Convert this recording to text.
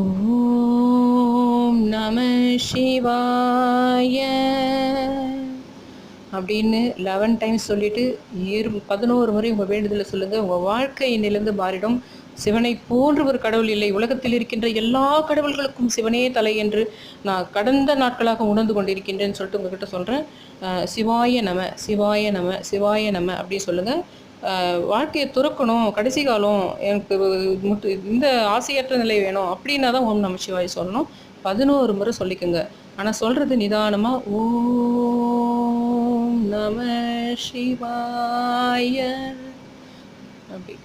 ஓம் நம சிவாய அப்படின்னு 11 டைம்ஸ் சொல்லிட்டு 11 முறை உங்கள் வேண்டுதலை சொல்லுங்கள். உங்கள் வாழ்க்கையினிலிருந்து மாறிடும். சிவனை போன்று ஒரு கடவுள் இல்லை. உலகத்தில் இருக்கின்ற எல்லா கடவுள்களுக்கும் சிவனே தலை என்று நான் கடந்த நாட்களாக உணர்ந்து கொண்டிருக்கின்றேன்னு சொல்லிட்டு உங்ககிட்ட சொல்கிறேன். சிவாய நம, சிவாய நம, சிவாய நம அப்படி சொல்லுங்கள். வாழ்க்கையை துறக்கணும், கடைசி காலம் எனக்கு இந்த ஆசையற்ற நிலை வேணும் அப்படின்னா தான் ஓம் நம சிவாய சொல்லணும். 11 முறை சொல்லிக்கோங்க. ஆனால் சொல்கிறது நிதானமாக ஓம் நம சிவாய அப்படி.